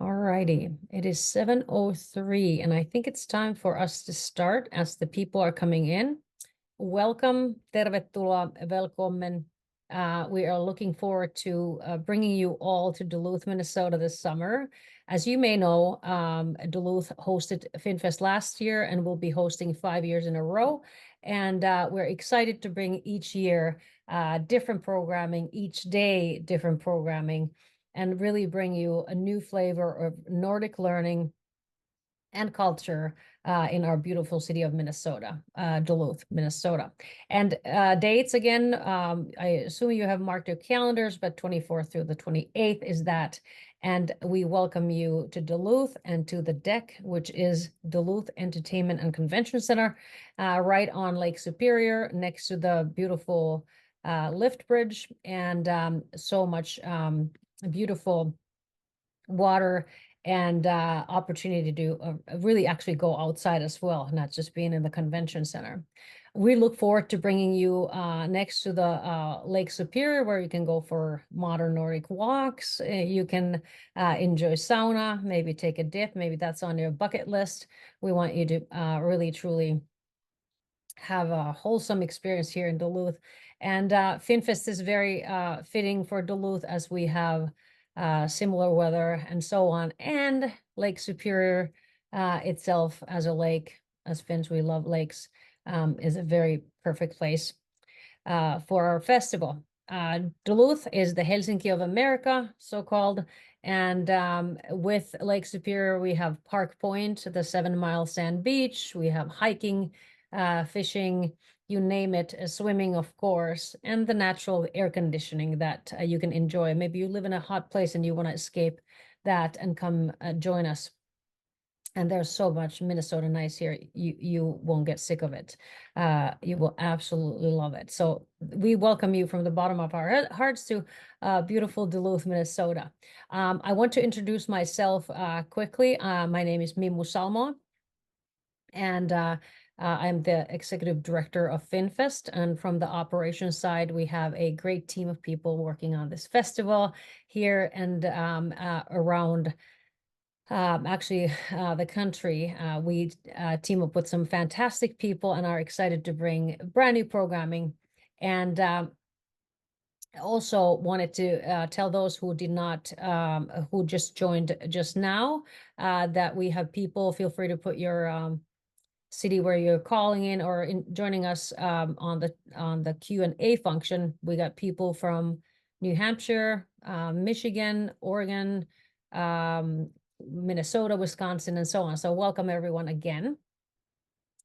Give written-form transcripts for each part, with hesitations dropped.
All righty, it is 7:03, and I think it's time for us to start as the people are coming in. Welcome, tervetuloa, välkommen. We are looking forward to bringing you all to Duluth, Minnesota this summer. As you may know, Duluth hosted FinnFest last year and will be hosting 5 years in a row. And we're excited to bring each year different programming, each day different programming, and really bring you a new flavor of Nordic learning and culture in our beautiful city of Minnesota, Duluth, Minnesota. And dates again, I assume you have marked your calendars, but 24th through the 28th is that. And we welcome you to Duluth and to the DECC, which is Duluth Entertainment and Convention Center, right on Lake Superior, next to the beautiful lift bridge, and so much beautiful water and opportunity to do really actually go outside as well, not just being in the convention center. We look forward to bringing you next to the Lake Superior, where you can go for modern Nordic walks. You can enjoy sauna, maybe take a dip, maybe that's on your bucket list. We want you to really, truly have a wholesome experience here in Duluth. And FinnFest is very fitting for Duluth, as we have similar weather and so on. And Lake Superior itself as a lake, as Finns, we love lakes, is a very perfect place for our festival. Duluth is the Helsinki of America, so-called. And with Lake Superior, we have Park Point, the 7-mile sand beach. We have hiking, fishing, you name it, swimming, of course, and the natural air conditioning that you can enjoy. Maybe you live in a hot place and you want to escape that and come join us. And there's so much Minnesota nice here, you won't get sick of it. You will absolutely love it. So we welcome you from the bottom of our hearts to beautiful Duluth, Minnesota. I want to introduce myself quickly. My name is Mimmu Salmo, and I'm the executive director of FinnFest. And from the operations side, we have a great team of people working on this festival here and around actually the country. We team up with some fantastic people and are excited to bring brand new programming. And also wanted to tell those who did not, who just joined just now, that we have people. Feel free to put your city where you're calling in or joining us on the Q&A function. We got people from New Hampshire, Michigan, Oregon, Minnesota, Wisconsin, and so on. So welcome everyone again.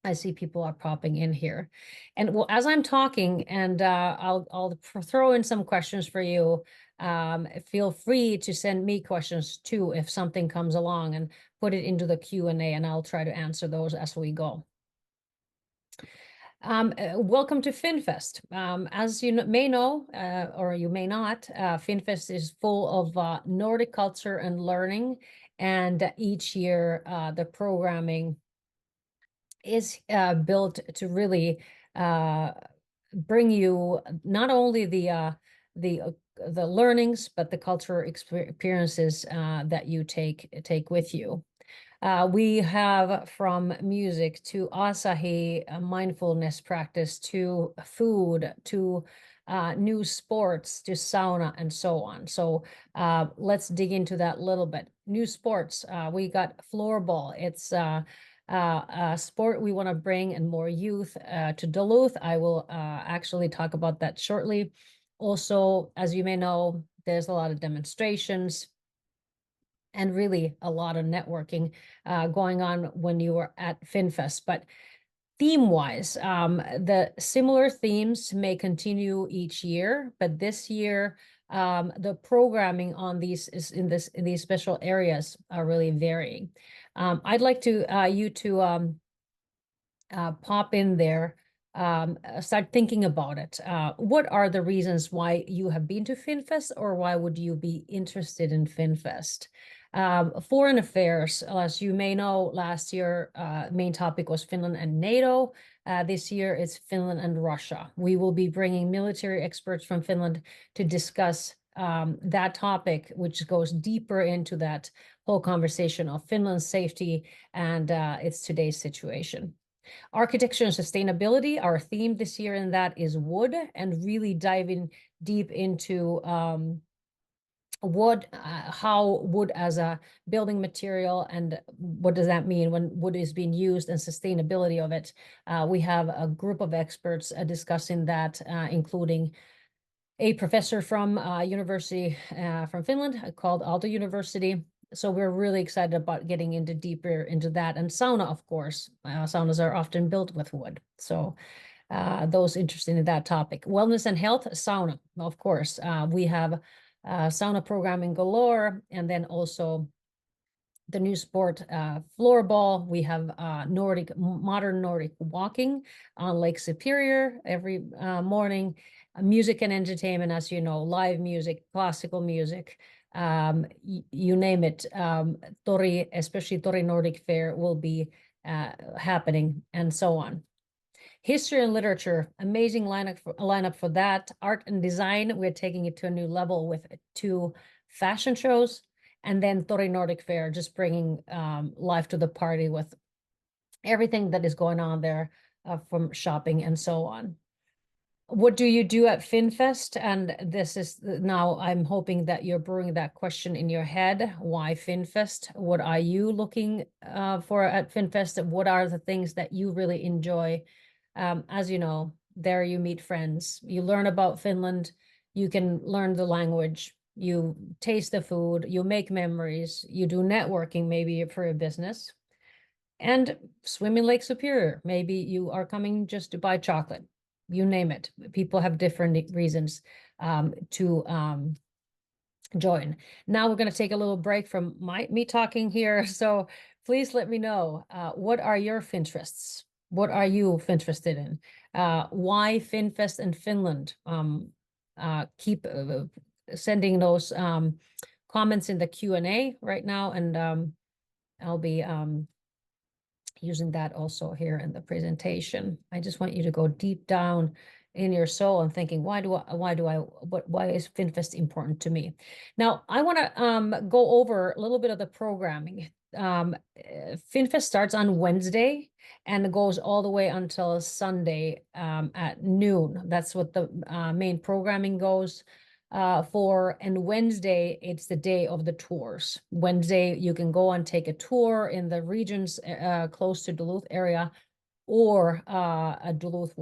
I see people are popping in here. And well, as I'm talking, and I'll throw in some questions for you. Feel free to send me questions too if something comes along, and put it into the Q&A, and I'll try to answer those as we go. Welcome to FinnFest. As you may know, or you may not, FinnFest is full of Nordic culture and learning, and each year the programming is built to really bring you not only the learnings, but the cultural experiences that you take with you. We have from music to Asahi, mindfulness practice, to food, to new sports, to sauna, and so on. So let's dig into that a little bit. New sports, we got floorball. It's a sport we want to bring and more youth to Duluth. I will actually talk about that shortly. Also, as you may know, there's a lot of demonstrations and really a lot of networking going on when you were at FinnFest. But theme-wise, the similar themes may continue each year, but this year the programming on these is in these special areas are really varying. I'd like to you to pop in there. Start thinking about it. What are the reasons why you have been to FinnFest, or why would you be interested in FinnFest? Foreign affairs, as you may know, last year main topic was Finland and NATO. This year it's Finland and Russia. We will be bringing military experts from Finland to discuss that topic, which goes deeper into that whole conversation of Finland's safety and its today's situation. Architecture and sustainability, our theme this year in that is wood, and really diving deep into wood, how wood as a building material, and what does that mean when wood is being used, and sustainability of it. We have a group of experts discussing that, including a professor from university from Finland called Aalto University. So we're really excited about getting into deeper into that. And sauna, of course, saunas are often built with wood. So those interested in that topic. Wellness and health, sauna, of course. We have sauna programming galore, and then also the new sport, floorball. We have modern Nordic walking on Lake Superior every morning. Music and entertainment, as you know, live music, classical music, you name it. Tori, especially Tori Nordic Fair, will be happening, and so on. History and literature, amazing lineup for that. Art and design, we're taking it to a new level with 2 fashion shows. And then Tori Nordic Fair, just bringing life to the party with everything that is going on there, from shopping and so on. What do you do at FinnFest? And this is now, I'm hoping that you're brewing that question in your head. Why FinnFest? What are you looking for at FinnFest? What are the things that you really enjoy? As you know, there you meet friends, you learn about Finland, you can learn the language, you taste the food, you make memories, you do networking, maybe for your business, and swim in Lake Superior. Maybe you are coming just to buy chocolate, you name it. People have different reasons to join. Now we're going to take a little break from me talking here. So please let me know, what are your Finnterests? What are you interested in? Why FinnFest and Finland? Keep sending those comments in the Q&A right now, and I'll be using that also here in the presentation. I just want you to go deep down in your soul and thinking, why is FinnFest important to me? Now, I want to go over a little bit of the programming. FinnFest starts on Wednesday and goes all the way until Sunday at noon. That's what the main programming goes for. And Wednesday, it's the day of the tours. Wednesday, you can go and take a tour in the regions close to Duluth area, or a Duluth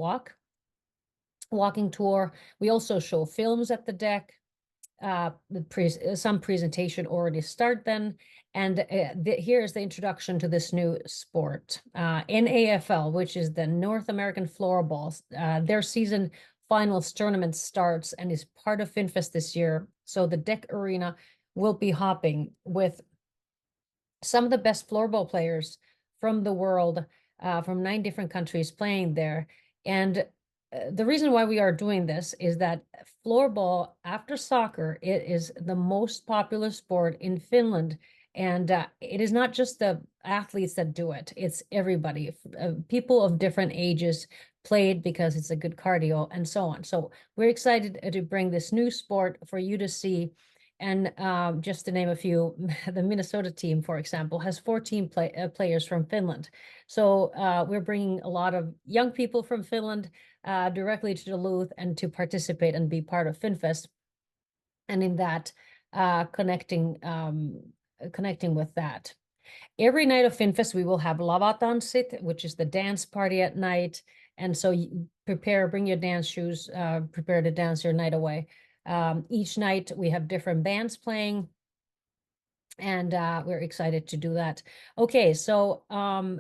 walking tour. We also show films at the deck. Some presentation already start then. And here's the introduction to this new sport. NAFL, which is the North American Floorball, their season finals tournament starts and is part of FinnFest this year. So the deck arena will be hopping with some of the best floorball players from the world, from 9 different countries playing there. And the reason why we are doing this is that floorball, after soccer, it is the most popular sport in Finland. And it is not just the athletes that do it, it's everybody. People of different ages play it because it's a good cardio and so on. So we're excited to bring this new sport for you to see. And just to name a few, the Minnesota team, for example, has 14 players from Finland. So we're bringing a lot of young people from Finland directly to Duluth and to participate and be part of FinnFest. And in that, connecting with that. Every night of FinnFest, we will have lavatanssit, which is the dance party at night. And so you bring your dance shoes, prepare to dance your night away. Each night we have different bands playing, and we're excited to do that. Okay, so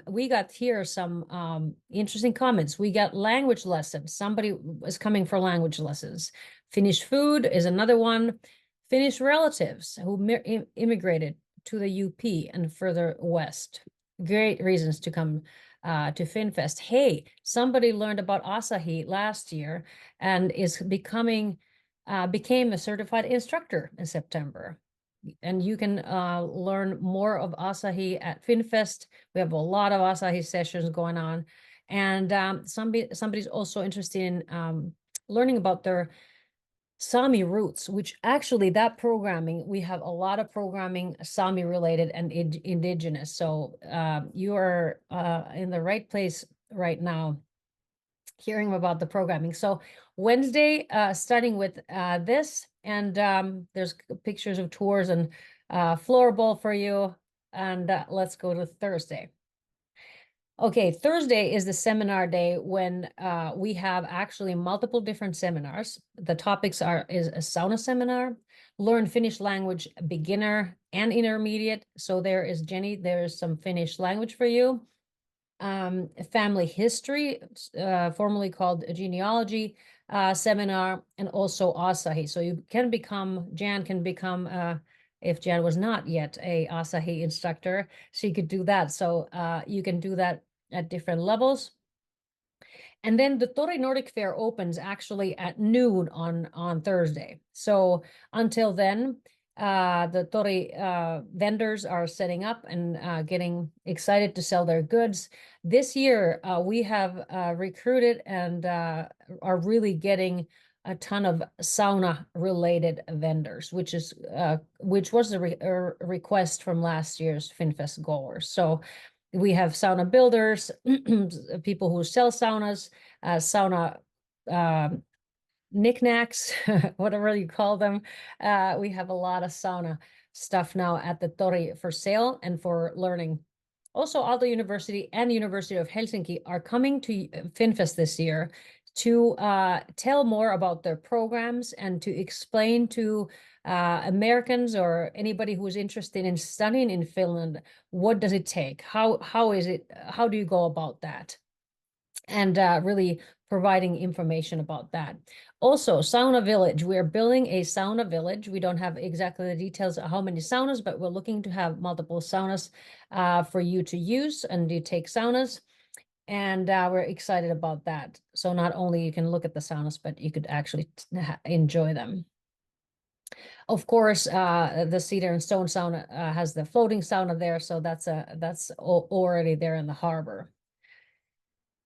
we got here some interesting comments. We got language lessons. Somebody was coming for language lessons. Finnish food is another one. Finnish relatives who immigrated to the UP and further west. Great reasons to come to FinnFest. Hey, somebody learned about Asahi last year and is became a certified instructor in September. And you can learn more of Asahi at FinnFest. We have a lot of Asahi sessions going on. And somebody's also interested in learning about their Sami roots, which actually that programming, we have a lot of programming Sami related and indigenous. So you are in the right place right now hearing about the programming. So Wednesday, starting with this, and there's pictures of tours and floorball for you. And let's go to Thursday. Okay, Thursday is the seminar day when we have actually multiple different seminars. The topics is a sauna seminar, learn Finnish language beginner and intermediate. So there is Jenny, there's some Finnish language for you. Family history, formerly called a genealogy seminar, and also Asahi. So you can become, Jan can become if Jan was not yet a Asahi instructor, she could do that. So you can do that at different levels. And then the Tori Nordic Fair opens actually at noon on Thursday. So until then, the Tori vendors are setting up and getting excited to sell their goods. This year, we have recruited and are really getting a ton of sauna related vendors, which was a request from last year's FinnFest goers. So we have sauna builders, people who sell saunas, sauna knickknacks, whatever you call them. We have a lot of sauna stuff now at the Tori for sale and for learning. Also, Aalto University and University of Helsinki are coming to FinnFest this year to tell more about their programs and to explain to Americans or anybody who is interested in studying in Finland, what does it take? How is it? How do you go about that? And really providing information about that. Also, Sauna Village. We are building a sauna village. We don't have exactly the details of how many saunas, but we're looking to have multiple saunas for you to use and you take saunas. And we're excited about that. So not only you can look at the saunas, but you could actually enjoy them. Of course, the Cedar and Stone sauna has the floating sauna there, so that's already there in the harbor.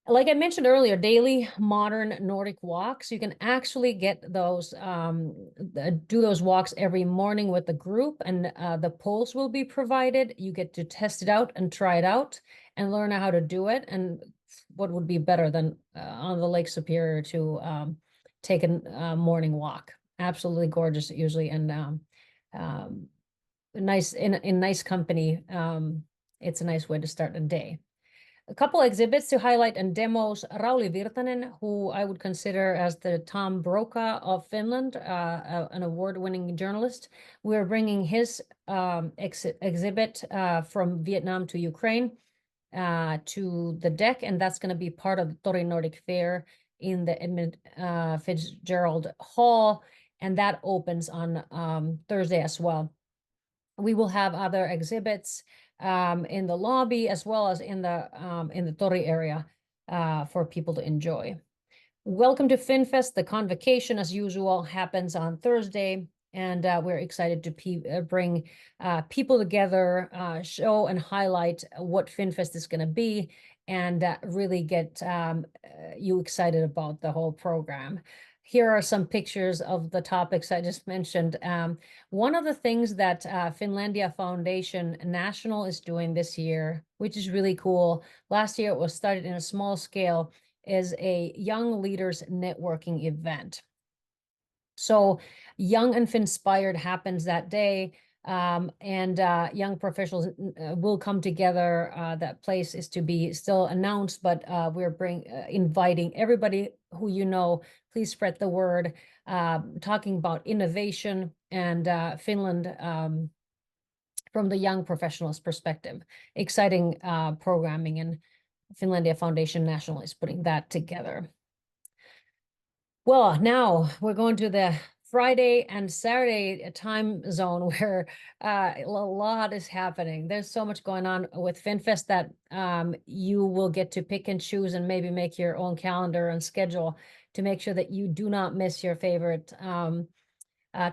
Like I mentioned earlier, daily modern Nordic walks. You can actually get those, do those walks every morning with the group, and the poles will be provided. You get to test it out and try it out and learn how to do it. And what would be better than on the Lake Superior to take a morning walk? Absolutely gorgeous, usually, and nice in nice company. It's a nice way to start a day. A couple exhibits to highlight and demos. Rauli Virtanen, who I would consider as the Tom Brokaw of Finland, an award-winning journalist. We're bringing his exhibit from Vietnam to Ukraine to the DECC, and that's going to be part of the Tori Nordic Fair in the Edmund Fitzgerald Hall, and that opens on Thursday as well. We will have other exhibits in the lobby as well as in the Tori area for people to enjoy. Welcome to FinnFest. The convocation, as usual, happens on Thursday, and we're excited to bring people together, show and highlight what FinnFest is going to be, and really get you excited about the whole program. Here are some pictures of the topics I just mentioned. One of the things that Finlandia Foundation National is doing this year, which is really cool, last year it was started in a small scale, is a Young Leaders Networking event. So Young and Finspired happens that day, and young professionals will come together. That place is to be still announced, but we're inviting everybody who you know. Please spread the word, talking about innovation and Finland from the young professionals' perspective. Exciting programming, and Finlandia Foundation National is putting that together. Well, now we're going to the Friday and Saturday time zone where a lot is happening. There's so much going on with FinnFest that you will get to pick and choose and maybe make your own calendar and schedule to make sure that you do not miss your favorite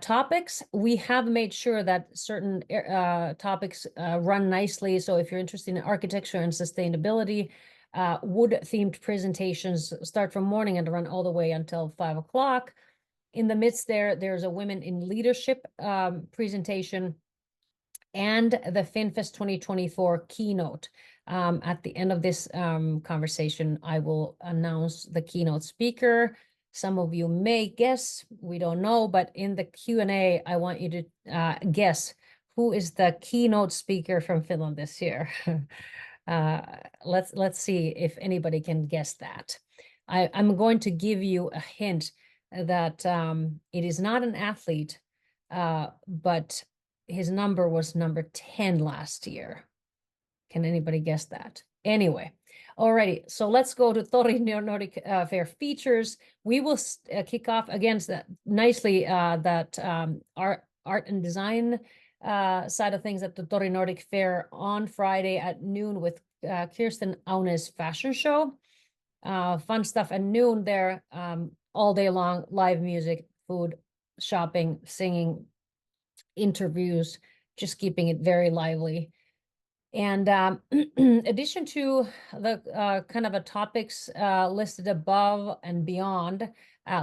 topics. We have made sure that certain topics run nicely. So if you're interested in architecture and sustainability, wood-themed presentations start from morning and run all the way until 5 o'clock. In the midst there's a Women in Leadership presentation and the FinnFest 2024 keynote. At the end of this conversation, I will announce the keynote speaker. Some of you may guess, we don't know, but in the Q&A, I want you to guess who is the keynote speaker from Finland this year. Let's see if anybody can guess that. I'm going to give you a hint that it is not an athlete, but his number was number 10 last year. Can anybody guess that? Anyway, alrighty, so let's go to Tori Nordic Fair features. We will kick off against that nicely that art and design side of things at the Tori Nordic Fair on Friday at noon with Kirsten Aune's fashion show. Fun stuff at noon there, all day long, live music, food, shopping, singing, interviews, just keeping it very lively. And in addition to the kind of topics listed above and beyond,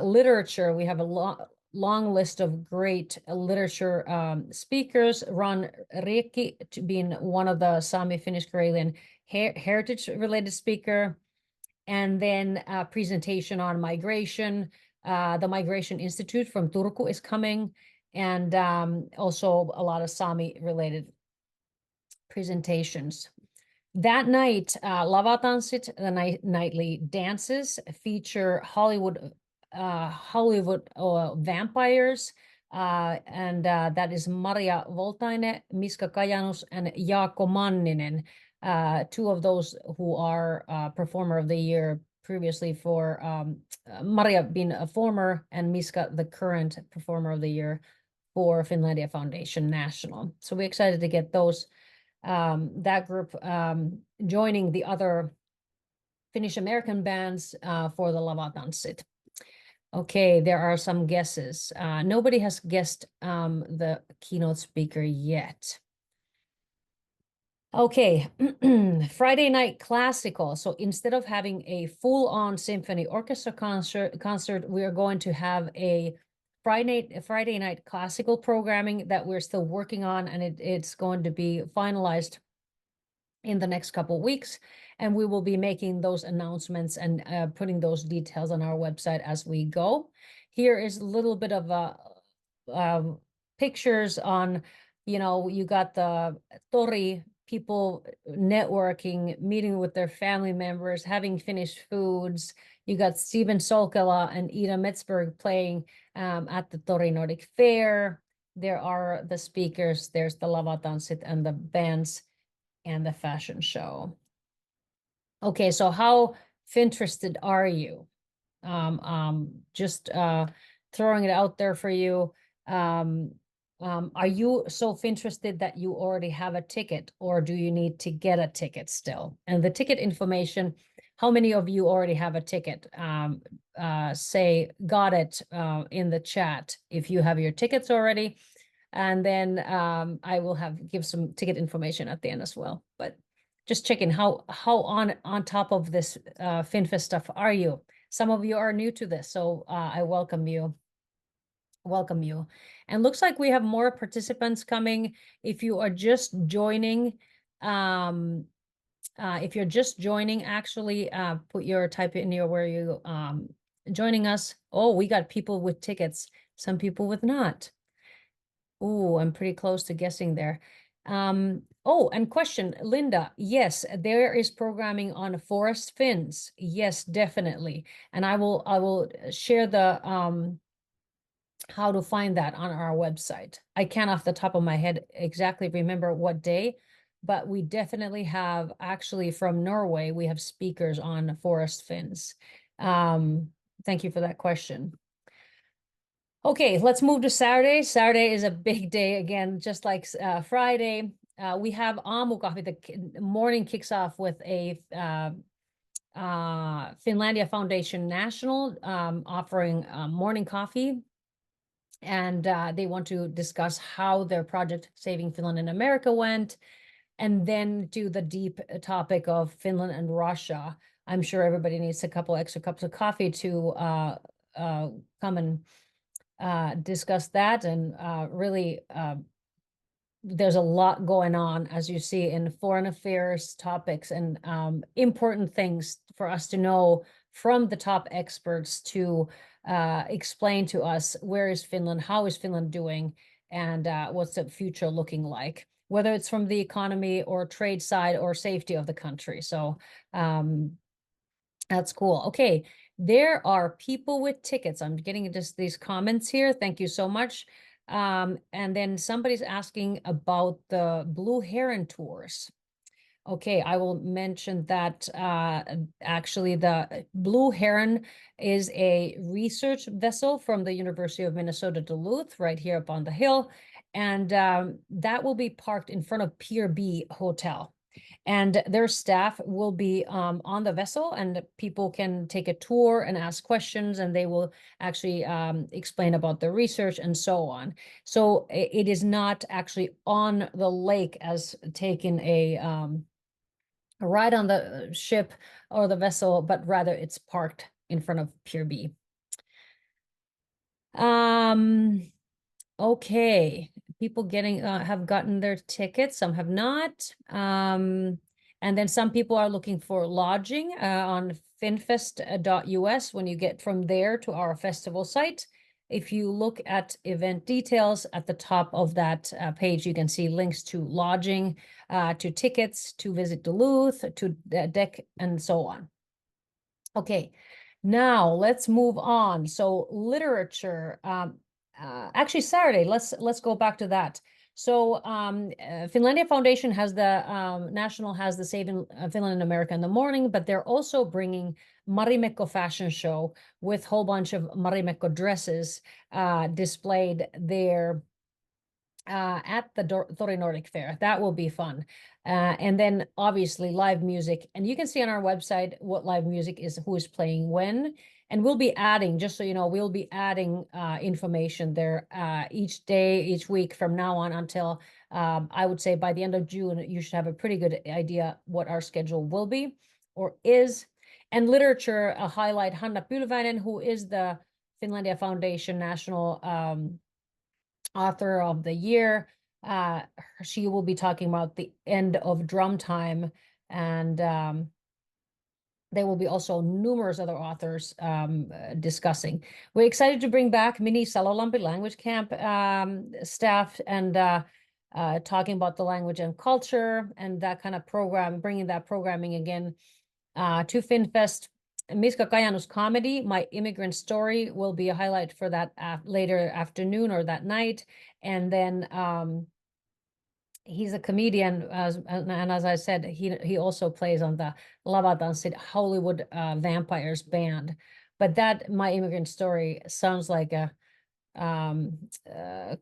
literature, we have a long list of great literature speakers. Ron Riekki being one of the Sami Finnish Karelian heritage-related speaker. And then a presentation on migration. The Migration Institute from Turku is coming. And also a lot of Sami-related presentations. That night, Lavatanssit, the nightly dances, feature Hollywood vampires, and that is Maria Voltaine, Miska Kajanus, and Jaakko Manninen, two of those who are Performer of the Year previously for Maria being a former and Miska the current Performer of the Year for Finlandia Foundation National. So we're excited to get those that group joining the other Finnish American bands for the Lavatanssit. Okay, there are some guesses. Nobody has guessed the keynote speaker yet. Okay, Friday night classical. So instead of having a full-on symphony orchestra concert, we are going to have a Friday night classical programming that we're still working on, and it's going to be finalized in the next couple of weeks, and we will be making those announcements and putting those details on our website as we go. Here is a little bit of pictures on, you got the Tori people networking, meeting with their family members, having Finnish foods. You got Steven Solkela and Ida Metzberg playing at the Tori Nordic Fair. There are the speakers, there's the Lavatanssit and the bands and the fashion show. Okay, so how Finntersted are you? Just throwing it out there for you. Are you so Finntersted that you already have a ticket, or do you need to get a ticket still? And the ticket information, how many of you already have a ticket? Say got it in the chat if you have your tickets already. And then I will give some ticket information at the end as well. But just checking how on top of this FinnFest stuff are you? Some of you are new to this, so I welcome you. Welcome you. And looks like we have more participants coming. If you are just joining, actually type in where you joining us. Oh, we got people with tickets, some people with not. Oh, I'm pretty close to guessing there. Oh, and question, Linda, yes, there is programming on Forest Finns. Yes, definitely. And I will share the how to find that on our website. I can't off the top of my head exactly remember what day, but we definitely have, actually from Norway, we have speakers on Forest Finns. Thank you for that question. Okay, let's move to Saturday. Saturday is a big day again, just like Friday. We have Aamukahvi. The morning kicks off with a Finlandia Foundation National offering morning coffee. And they want to discuss how their project Saving Finland in America went, and then do the deep topic of Finland and Russia. I'm sure everybody needs a couple extra cups of coffee to come and discuss that. And really, there's a lot going on, as you see, in foreign affairs topics, and important things for us to know from the top experts to explain to us, where is Finland, how is Finland doing, and what's the future looking like, whether it's from the economy or trade side or safety of the country. So that's cool. Okay, there are people with tickets. I'm getting just these comments here. Thank you so much. And then somebody's asking about the Blue Heron tours. Okay, I will mention that actually the Blue Heron is a research vessel from the University of Minnesota Duluth, right here up on the hill. And that will be parked in front of Pier B Hotel. And their staff will be on the vessel, and people can take a tour and ask questions, and they will actually explain about the research and so on. So it is not actually on the lake as taking a ride on the ship or the vessel, but rather it's parked in front of Pier B. Okay, people getting have gotten their tickets, some have not. And then some people are looking for lodging on finnfest.us when you get from there to our festival site. If you look at event details at the top of that page, you can see links to lodging, to tickets, to visit Duluth, to DECC, and so on. Okay, now let's move on. So literature, actually Saturday, let's go back to that. So Finlandia Foundation has the National has the Saving Finland in America in the morning, but they're also bringing Marimekko fashion show with a whole bunch of Marimekko dresses displayed there at the Tori Nordic Fair. That will be fun. And then obviously live music. And you can see on our website what live music is, who is playing when. And we'll be adding, just so you know, we'll be adding information there each day, each week from now on until I would say by the end of June, you should have a pretty good idea what our schedule will be or is. And literature, a highlight, Hanna Pylväinen, who is the Finlandia Foundation National Author of the Year. She will be talking about the end of drum time, and there will be also numerous other authors discussing. We're excited to bring back Mini Salolampi Language Camp staff and talking about the language and culture and that kind of program, bringing that programming again to FinnFest. Miska Kajanu's comedy, My Immigrant Story, will be a highlight for that later afternoon or that night. And then he's a comedian, and as I said, he also plays on the Lavatanssit Hollywood Vampires band. But that My Immigrant Story sounds like a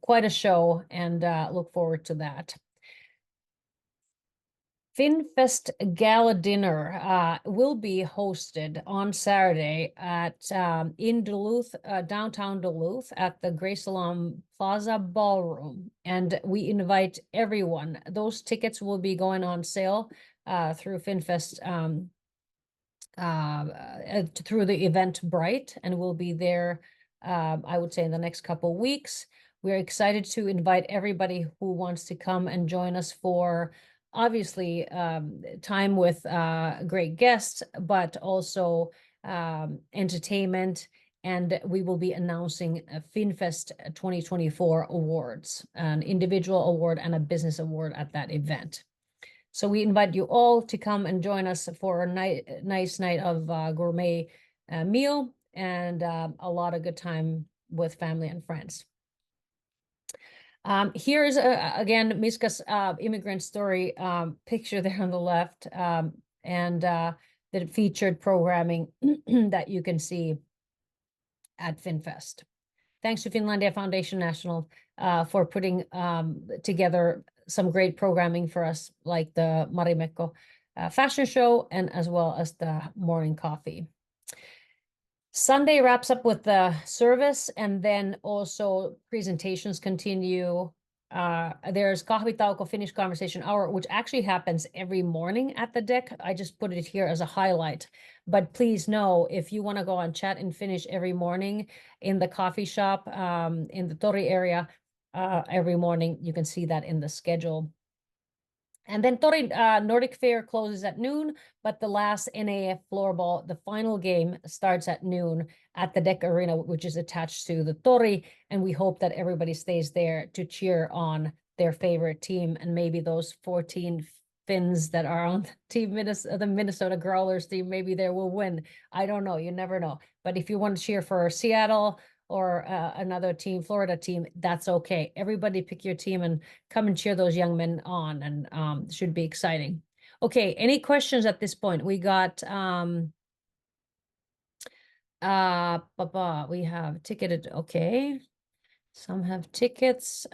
quite a show, and look forward to that. FinnFest Gala Dinner will be hosted on Saturday at in Duluth, downtown Duluth, at the Grey Salon Plaza Ballroom, and we invite everyone. Those tickets will be going on sale through FinnFest through the Eventbrite, and we'll be there. I would say in the next couple weeks. We're excited to invite everybody who wants to come and join us for obviously time with great guests, but also entertainment. And we will be announcing a FinnFest 2024 awards, an individual award and a business award at that event. So we invite you all to come and join us for a nice night of gourmet meal and a lot of good time with family and friends. Here is again Miska's immigrant story picture there on the left, and the featured programming that you can see at FinnFest. Thanks to Finlandia Foundation National for putting together some great programming for us, like the Marimekko fashion show, and as well as the morning coffee. Sunday wraps up with the service, and then also presentations continue there's kahvitauko, Finnish conversation hour, which actually happens every morning at the DECC. I just put it here as a highlight. But please know, if you want to go on chat in Finnish every morning in the coffee shop in the Tori area, every morning, you can see that in the schedule. And then Tori Nordic Fair closes at noon, but the last NAF floorball, the final game, starts at noon at the DECC Arena, which is attached to the Tori. And we hope that everybody stays there to cheer on their favorite team, and maybe those 14 Finns that are on the Minnesota Growlers team, maybe they will win. I don't know. You never know. But if you want to cheer for Seattle or another team, Florida team, that's okay. Everybody pick your team and come and cheer those young men on, and should be exciting. Okay, any questions at this point? We got we have ticketed, okay. Some have tickets.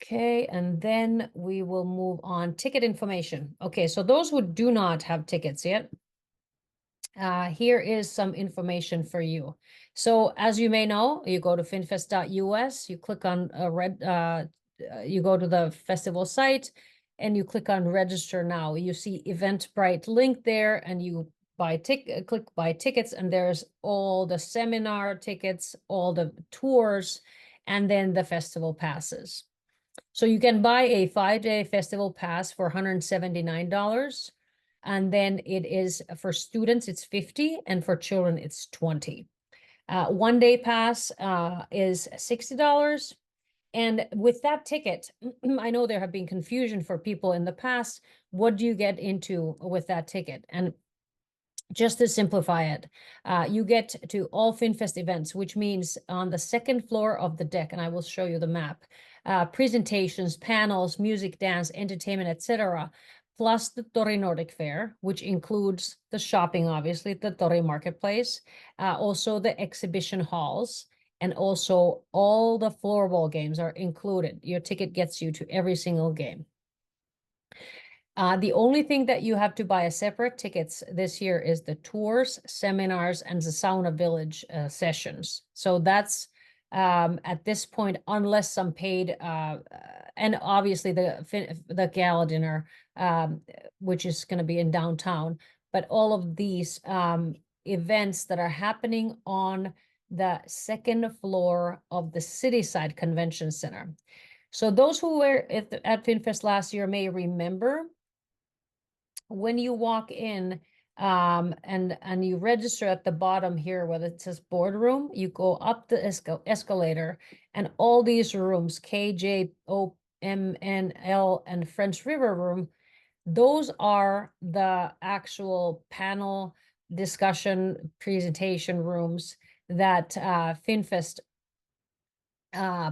Okay, and then we will move on. Ticket information. Okay, so those who do not have tickets yet, here is some information for you. So as you may know, you go to finnfest.us, you click on you go to the festival site and you click on register now. You see Eventbrite link there, and you click buy tickets, and there's all the seminar tickets, all the tours, and then the festival passes. So you can buy a 5-day festival pass for $179. And then it is for students, it's $50, and for children, it's $20. 1-day pass is $60. And with that ticket, I know there have been confusion for people in the past. What do you get into with that ticket? And just to simplify it, you get to all FinnFest events, which means on the second floor of the DECC, and I will show you the map, presentations, panels, music, dance, entertainment, etc., plus the Tori Nordic Fair, which includes the shopping, obviously, the Tori Marketplace, also the exhibition halls, and also all the floorball games are included. Your ticket gets you to every single game. The only thing that you have to buy as separate tickets this year is the tours, seminars, and the sauna village sessions. So that's at this point, unless some paid, and obviously the gala dinner, which is going to be in downtown. But all of these events that are happening on the second floor of the Cityside Convention Center. So those who were at FinnFest last year may remember, when you walk in and you register at the bottom here where it says boardroom, you go up the escalator, and all these rooms, K, J, O, M, N, L, and French River room, those are the actual panel discussion presentation rooms that FinnFest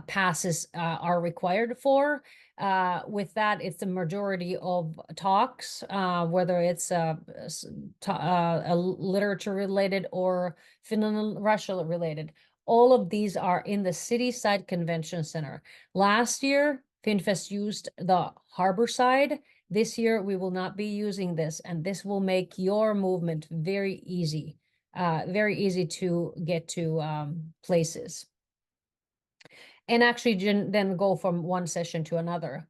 passes are required for. With that, it's a majority of talks, whether it's literature related or Finland and Russia related. All of these are in the Cityside Convention Center. Last year, FinnFest used the harbor side. This year, we will not be using this, and this will make your movement very easy to get to places. And actually then go from one session to another.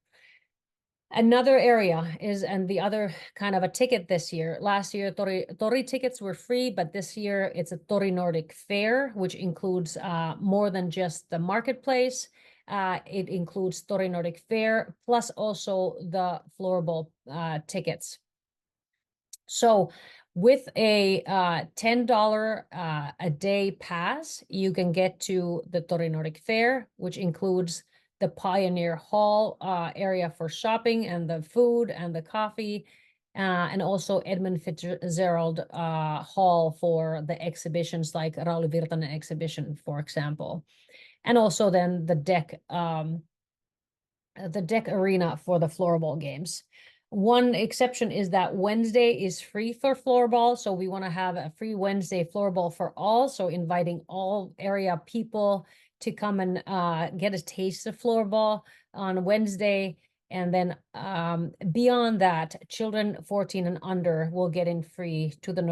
Another area is, and the other kind of a ticket this year, last year Tori tickets were free, but this year it's a Tori Nordic Fair, which includes more than just the marketplace. It includes Tori Nordic Fair, plus also the floorball tickets. So with a $10 a day pass, you can get to the Tori Nordic Fair, which includes the Pioneer Hall area for shopping and the food and the coffee, and also Edmund Fitzgerald Hall for the exhibitions like Rauli Virtanen exhibition, for example. And also then the DECC arena for the floorball games. One exception is that Wednesday is free for floorball. So we want to have a free Wednesday floorball for all. So inviting all area people to come and get a taste of floorball on Wednesday. And then beyond that, children 14 and under will get in free to the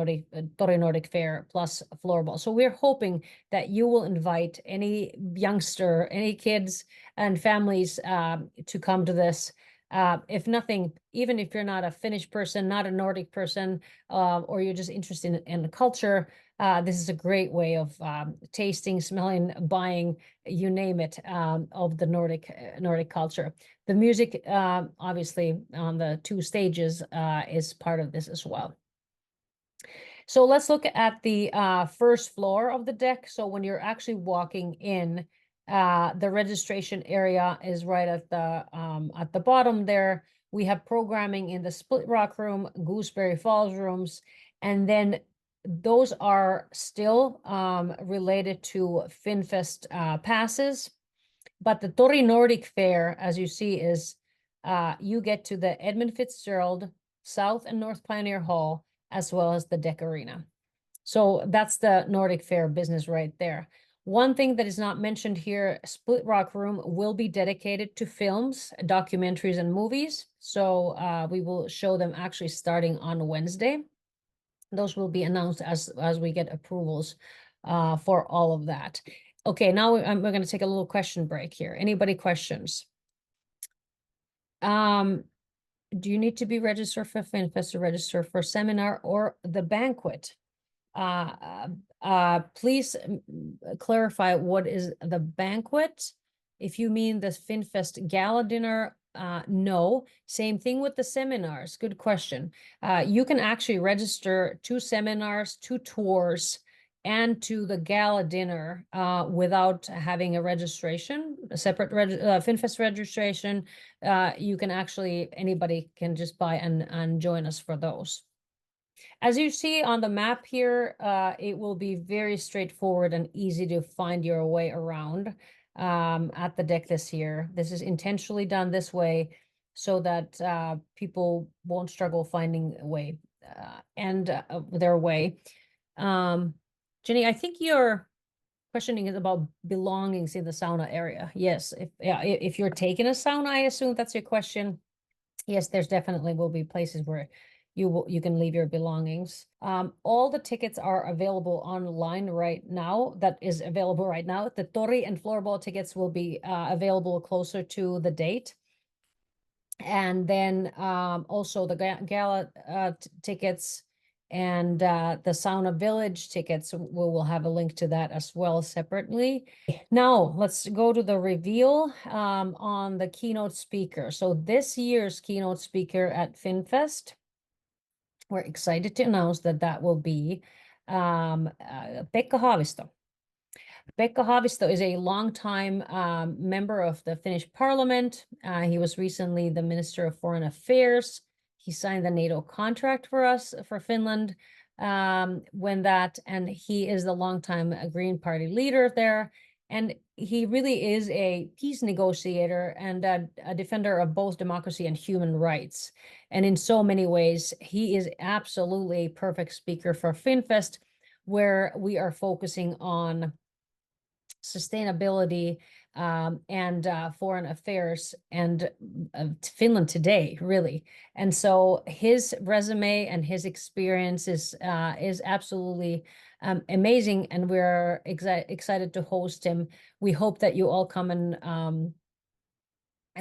Tori Nordic Fair plus floorball. So we're hoping that you will invite any youngster, any kids and families to come to this. If nothing, even if you're not a Finnish person, not a Nordic person, or you're just interested in the culture, this is a great way of tasting, smelling, buying, you name it, of the Nordic culture. The music, obviously, on the 2 stages is part of this as well. So let's look at the first floor of the deck. So when you're actually walking in, the registration area is right at the bottom there. We have programming in the Split Rock room, Gooseberry Falls rooms, and then those are still related to FinnFest passes. But the Tori Nordic Fair, as you see, is you get to the Edmund Fitzgerald, South and North Pioneer Hall, as well as the Deck Arena. So that's the Nordic Fair business right there. One thing that is not mentioned here, Split Rock Room will be dedicated to films, documentaries, and movies. So we will show them actually starting on Wednesday. Those will be announced as we get approvals for all of that. Okay, now we're going to take a little question break here. Anybody questions? Do you need to be registered for FinnFest to register for seminar or the banquet? Please clarify what is the banquet. If you mean the FinnFest gala dinner, no. Same thing with the seminars. Good question. You can actually register to seminars, to tours, and to the gala dinner without having a registration, a separate FinnFest registration. You can actually, anybody can just buy and join us for those. As you see on the map here, it will be very straightforward and easy to find your way around at the deck this year. This is intentionally done this way so that people won't struggle finding a way their way. Jenny, I think your questioning is about belongings in the sauna area. Yes, if you're taking a sauna, I assume that's your question. Yes, there's definitely will be places where you can leave your belongings. All the tickets are available online right now. That is available right now. The Tori and floorball tickets will be available closer to the date. And then also the gala tickets and the Sauna Village tickets, we will have a link to that as well separately. Now let's go to the reveal on the keynote speaker. So this year's keynote speaker at FinnFest, we're excited to announce that will be Pekka Haavisto. Pekka Haavisto is a longtime member of the Finnish Parliament. He was recently the Minister of Foreign Affairs. He signed the NATO contract for us, for Finland, and he is the longtime Green Party leader there. And he really is a peace negotiator and a defender of both democracy and human rights. And in so many ways, he is absolutely a perfect speaker for FinnFest, where we are focusing on sustainability and foreign affairs and Finland today, really. And so his resume and his experience is absolutely amazing, and we're excited to host him. We hope that you all come and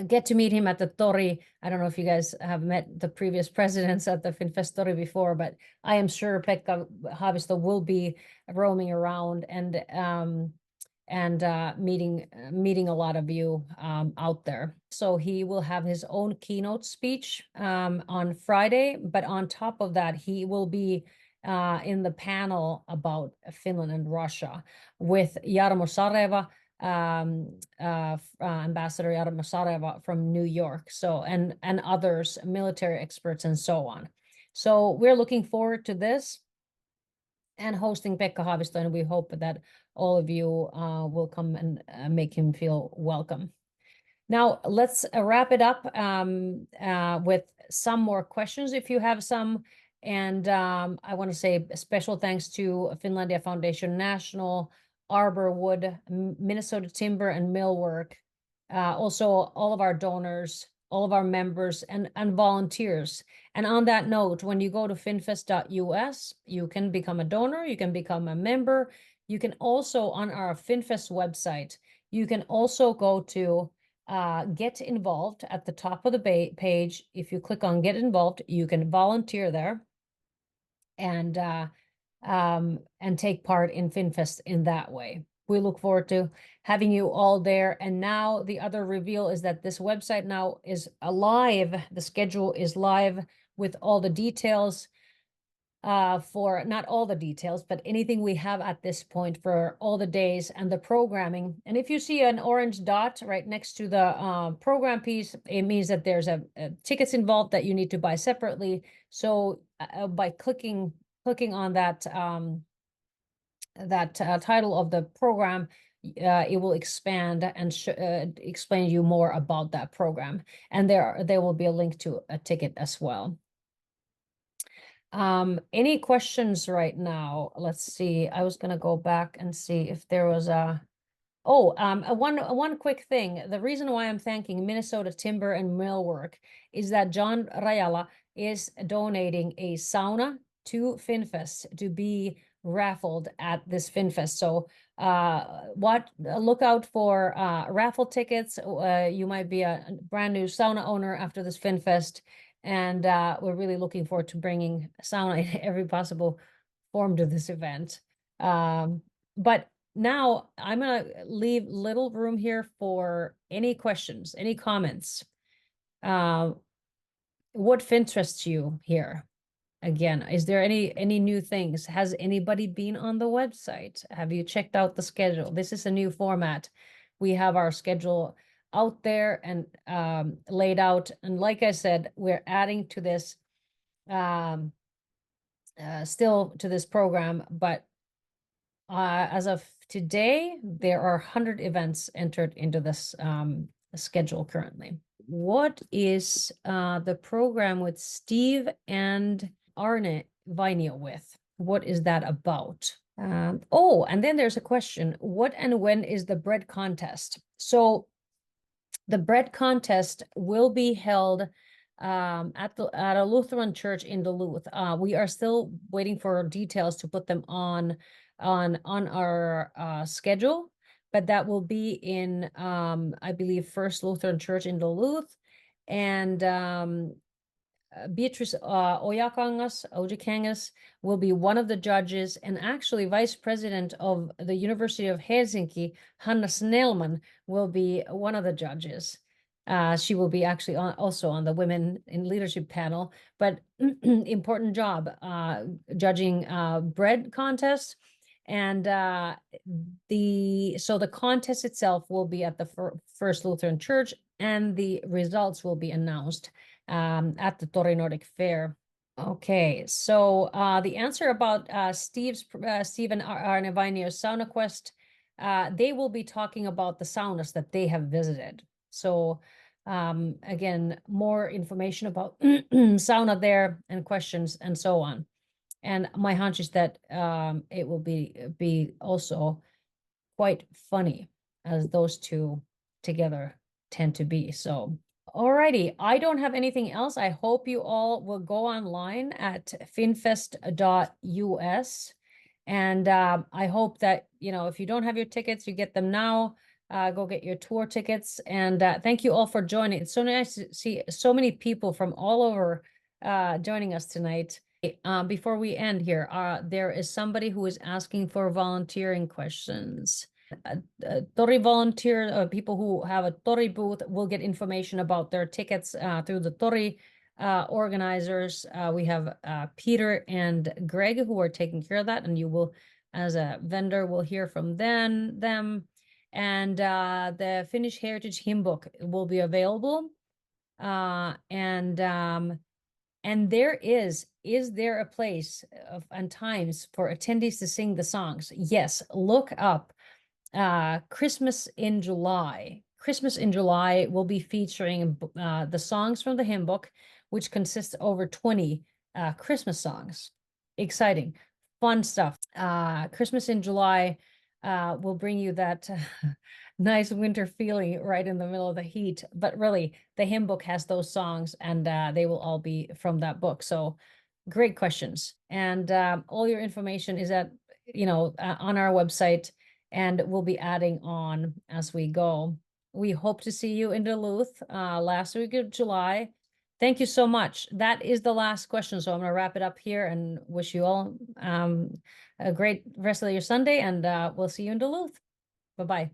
get to meet him at the Tori. I don't know if you guys have met the previous presidents at the FinnFest Tori before, but I am sure Pekka Haavisto will be roaming around and meeting a lot of you out there. So he will have his own keynote speech on Friday, but on top of that, he will be in the panel about Finland and Russia with Jarmo Sareva, Ambassador Jarmo Sareva from New York, so and others, military experts and so on. So we're looking forward to this and hosting Pekka Haavisto, and we hope that all of you will come and make him feel welcome. Now, let's wrap it up with some more questions if you have some. And I want to say a special thanks to Finlandia Foundation National, Arbor Wood, Minnesota Timber and Millwork, also all of our donors, all of our members and volunteers. And on that note, when you go to finfest.us, you can become a donor, you can become a member. You can also, on our FinnFest website, you can also go to get involved at the top of the page. If you click on get involved, you can volunteer there and take part in FinnFest in that way. We look forward to having you all there. And now the other reveal is that this website now is alive. The schedule is live with all the details for not all the details, but anything we have at this point for all the days and the programming. And if you see an orange dot right next to the program piece, it means that there's a tickets involved that you need to buy separately. So by clicking on that title of the program, it will expand and explain you more about that program. And there will be a link to a ticket as well. Any questions right now? Let's see. I was gonna go back and see if there was one quick thing. The reason why I'm thanking Minnesota Timber and Millwork is that John Rajala is donating a sauna to FinnFest to be raffled at this FinnFest. So look out for raffle tickets. You might be a brand new sauna owner after this FinnFest. And we're really looking forward to bringing sauna in every possible form to this event. But now I'm going to leave little room here for any questions, any comments. What interests you here? Again, is there any new things? Has anybody been on the website? Have you checked out the schedule? This is a new format. We have our schedule out there and laid out. And like I said, we're adding to this still to this program, but as of today, there are 100 events entered into this schedule currently. What is the program with Steve and Arne Vainio with? What is that about? And then there's a question. What and when is the bread contest? So the bread contest will be held at a Lutheran church in Duluth. We are still waiting for details to put them on our schedule, but that will be in I believe First Lutheran Church in Duluth, and Beatrice Ojakangas will be one of the judges, and actually Vice President of the University of Helsinki, Hanna Snellman, will be one of the judges. She will be actually also on the Women in Leadership panel, but important job judging bread contest. And the contest itself will be at the First Lutheran Church, and the results will be announced at the Tori Nordic Fair. Okay, so the answer about Steve and Arne Vainio's Sauna Quest, they will be talking about the saunas that they have visited. So again, more information about sauna there and questions and so on. And my hunch is that it will be also quite funny, as those two together tend to be. So, alrighty, I don't have anything else. I hope you all will go online at finfest.us. And I hope that, if you don't have your tickets, you get them now. Go get your tour tickets. And thank you all for joining. It's so nice to see so many people from all over joining us tonight. Before we end here, there is somebody who is asking for volunteering questions. Tori volunteer, people who have a Tori booth will get information about their tickets through the Tori organizers. We have Peter and Greg who are taking care of that, and you will, as a vendor, will hear from them. And the Finnish Heritage Hymn Book will be available. And there is there a place and times for attendees to sing the songs? Yes, look up Christmas in July. Christmas in July will be featuring the songs from the hymn book, which consists over 20 Christmas songs. Exciting, fun stuff. Christmas in July will bring you that nice winter feeling right in the middle of the heat. But really, the hymn book has those songs, and they will all be from that book. So great questions. And all your information is at, on our website, and we'll be adding on as we go. We hope to see you in Duluth last week of July. Thank you so much. That is the last question. So I'm going to wrap it up here and wish you all a great rest of your Sunday, and we'll see you in Duluth. Bye-bye.